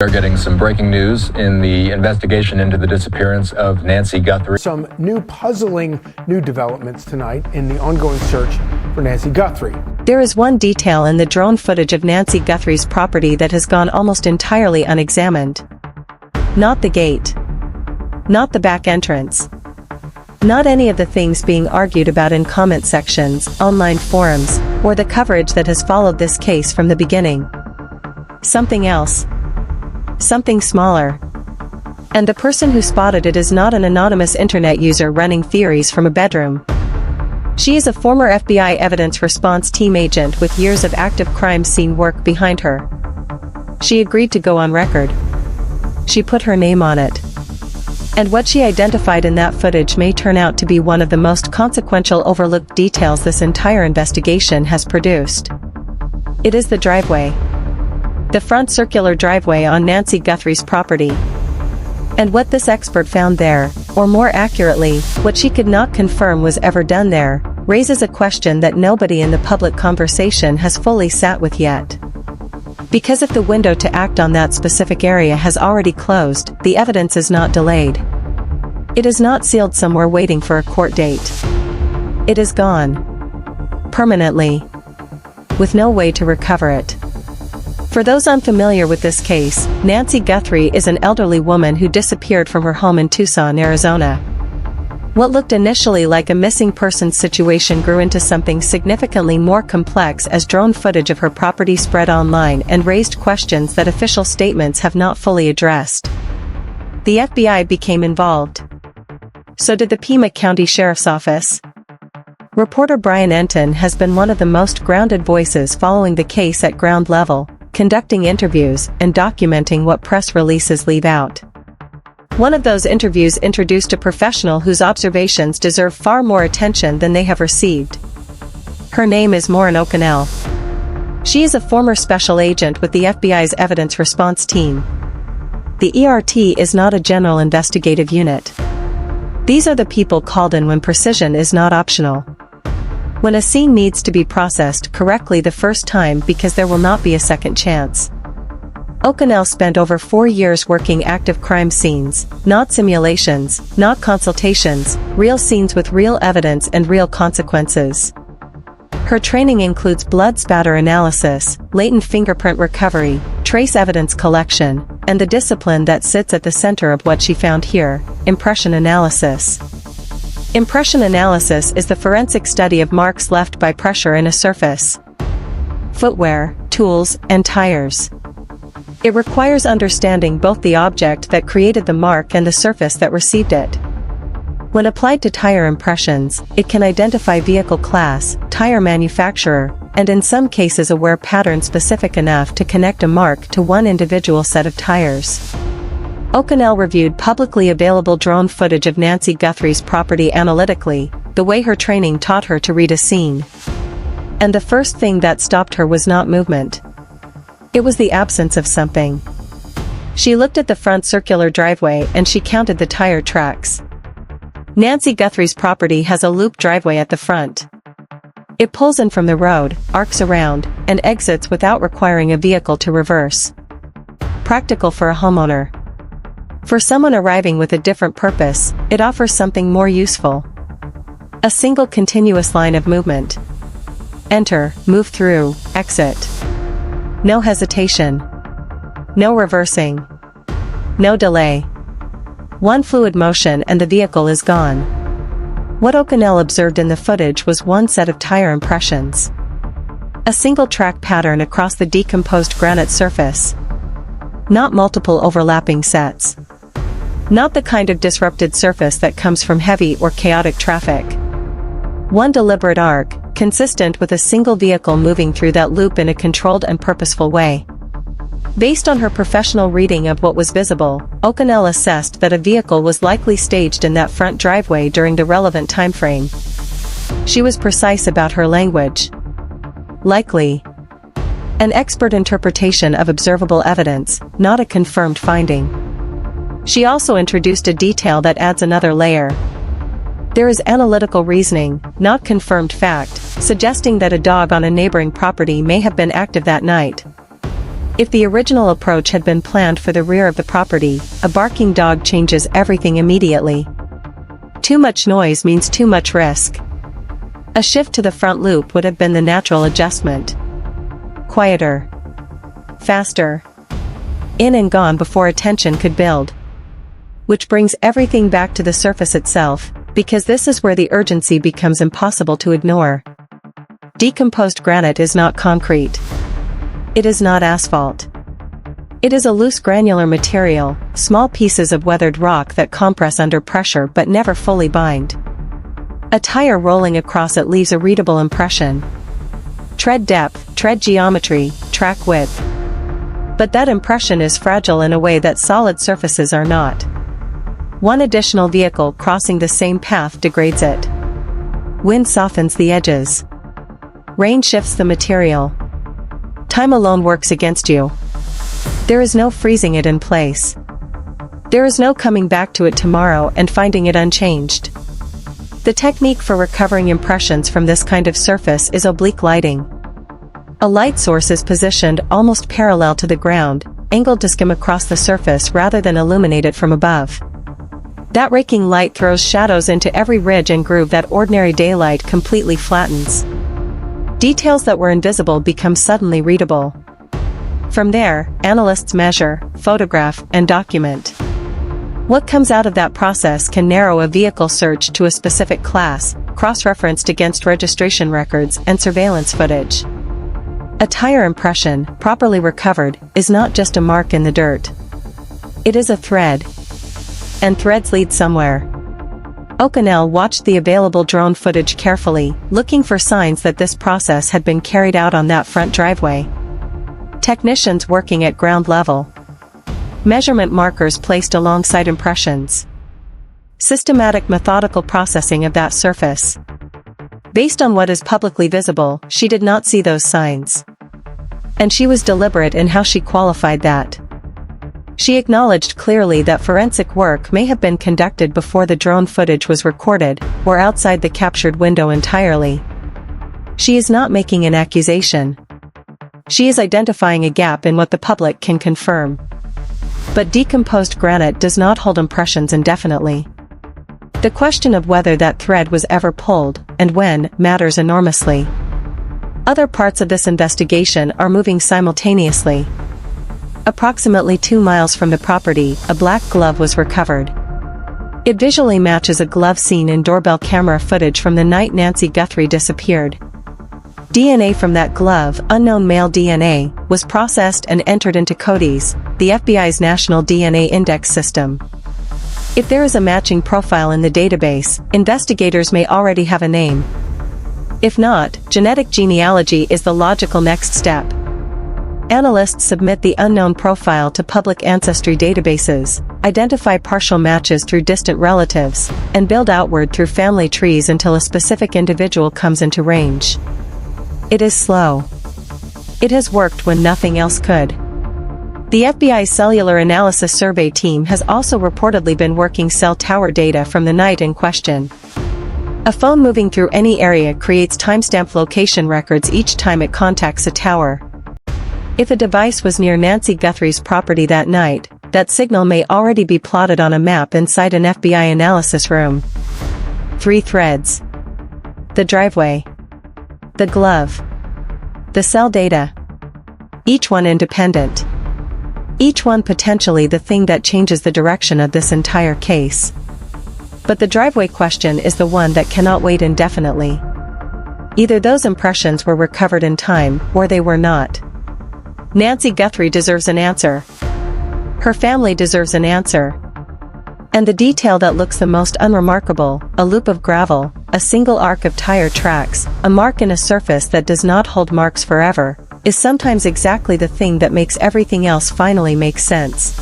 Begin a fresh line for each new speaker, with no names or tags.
They're getting some breaking news in the investigation into the disappearance of Nancy Guthrie.
Some puzzling new developments tonight in the ongoing search for Nancy Guthrie.
There is one detail in the drone footage of Nancy Guthrie's property that has gone almost entirely unexamined. Not the gate. Not the back entrance. Not any of the things being argued about in comment sections, online forums, or the coverage that has followed this case from the beginning. Something else. Something smaller. And the person who spotted it is not an anonymous internet user running theories from a bedroom. She is a former FBI evidence response team agent with years of active crime scene work behind her. She agreed to go on record. She put her name on it. And what she identified in that footage may turn out to be one of the most consequential overlooked details this entire investigation has produced. It is the driveway. The front circular driveway on Nancy Guthrie's property. And what this expert found there, or more accurately, what she could not confirm was ever done there, raises a question that nobody in the public conversation has fully sat with yet. Because if the window to act on that specific area has already closed, the evidence is not delayed. It is not sealed somewhere waiting for a court date. It is gone. Permanently. With no way to recover it. For those unfamiliar with this case, Nancy Guthrie is an elderly woman who disappeared from her home in Tucson, Arizona. What looked initially like a missing persons situation grew into something significantly more complex as drone footage of her property spread online and raised questions that official statements have not fully addressed. The FBI became involved. So did the Pima County Sheriff's Office. Reporter Brian Enton has been one of the most grounded voices following the case at ground level, conducting interviews and documenting what press releases leave out. One of those interviews introduced a professional whose observations deserve far more attention than they have received. Her name is Morren Okonnell. She is a former special agent with the FBI's evidence response team. The ERT is not a general investigative unit. These are the people called in when precision is not optional. When a scene needs to be processed correctly the first time because there will not be a second chance. Okonnell spent over 4 years working active crime scenes, not simulations, not consultations, real scenes with real evidence and real consequences. Her training includes blood spatter analysis, latent fingerprint recovery, trace evidence collection, and the discipline that sits at the center of what she found here, impression analysis. Impression analysis is the forensic study of marks left by pressure in a surface. Footwear, tools, and tires. It requires understanding both the object that created the mark and the surface that received it. When applied to tire impressions, it can identify vehicle class, tire manufacturer, and in some cases a wear pattern specific enough to connect a mark to one individual set of tires. Okonnell reviewed publicly available drone footage of Nancy Guthrie's property analytically, the way her training taught her to read a scene. And the first thing that stopped her was not movement. It was the absence of something. She looked at the front circular driveway and she counted the tire tracks. Nancy Guthrie's property has a loop driveway at the front. It pulls in from the road, arcs around, and exits without requiring a vehicle to reverse. Practical for a homeowner. For someone arriving with a different purpose, it offers something more useful. A single continuous line of movement. Enter, move through, exit. No hesitation. No reversing. No delay. One fluid motion and the vehicle is gone. What Okonnell observed in the footage was one set of tire impressions. A single track pattern across the decomposed granite surface. Not multiple overlapping sets. Not the kind of disrupted surface that comes from heavy or chaotic traffic. One deliberate arc, consistent with a single vehicle moving through that loop in a controlled and purposeful way. Based on her professional reading of what was visible, Okonnell assessed that a vehicle was likely staged in that front driveway during the relevant time frame. She was precise about her language. Likely. An expert interpretation of observable evidence, not a confirmed finding. She also introduced a detail that adds another layer. There is analytical reasoning, not confirmed fact, suggesting that a dog on a neighboring property may have been active that night. If the original approach had been planned for the rear of the property, a barking dog changes everything immediately. Too much noise means too much risk. A shift to the front loop would have been the natural adjustment. Quieter. Faster. In and gone before attention could build. Which brings everything back to the surface itself, because this is where the urgency becomes impossible to ignore. Decomposed granite is not concrete. It is not asphalt. It is a loose granular material, small pieces of weathered rock that compress under pressure but never fully bind. A tire rolling across it leaves a readable impression. Tread depth, tread geometry, track width. But that impression is fragile in a way that solid surfaces are not. One additional vehicle crossing the same path degrades it. Wind softens the edges. Rain shifts the material. Time alone works against you. There is no freezing it in place. There is no coming back to it tomorrow and finding it unchanged. The technique for recovering impressions from this kind of surface is oblique lighting. A light source is positioned almost parallel to the ground, angled to skim across the surface rather than illuminate it from above. That raking light throws shadows into every ridge and groove that ordinary daylight completely flattens. Details that were invisible become suddenly readable. From there, analysts measure, photograph, and document. What comes out of that process can narrow a vehicle search to a specific class, cross-referenced against registration records and surveillance footage. A tire impression, properly recovered, is not just a mark in the dirt. It is a thread. And threads lead somewhere. Okonnell watched the available drone footage carefully, looking for signs that this process had been carried out on that front driveway. Technicians working at ground level. Measurement markers placed alongside impressions. Systematic methodical processing of that surface. Based on what is publicly visible, she did not see those signs. And she was deliberate in how she qualified that. She acknowledged clearly that forensic work may have been conducted before the drone footage was recorded, or outside the captured window entirely. She is not making an accusation. She is identifying a gap in what the public can confirm. But decomposed granite does not hold impressions indefinitely. The question of whether that thread was ever pulled, and when, matters enormously. Other parts of this investigation are moving simultaneously. Approximately 2 miles from the property, a black glove was recovered. It visually matches a glove seen in doorbell camera footage from the night Nancy Guthrie disappeared. DNA from that glove, unknown male DNA, was processed and entered into CODIS, the FBI's national DNA index system. If there is a matching profile in the database, investigators may already have a name. If not, genetic genealogy is the logical next step. Analysts submit the unknown profile to public ancestry databases, identify partial matches through distant relatives, and build outward through family trees until a specific individual comes into range. It is slow. It has worked when nothing else could. The FBI's Cellular Analysis Survey team has also reportedly been working cell tower data from the night in question. A phone moving through any area creates timestamped location records each time it contacts a tower. If a device was near Nancy Guthrie's property that night, that signal may already be plotted on a map inside an FBI analysis room. 3 threads. The driveway. The glove. The cell data. Each one independent. Each one potentially the thing that changes the direction of this entire case. But the driveway question is the one that cannot wait indefinitely. Either those impressions were recovered in time, or they were not. Nancy Guthrie deserves an answer. Her family deserves an answer. And the detail that looks the most unremarkable, a loop of gravel, a single arc of tire tracks, a mark in a surface that does not hold marks forever, is sometimes exactly the thing that makes everything else finally make sense.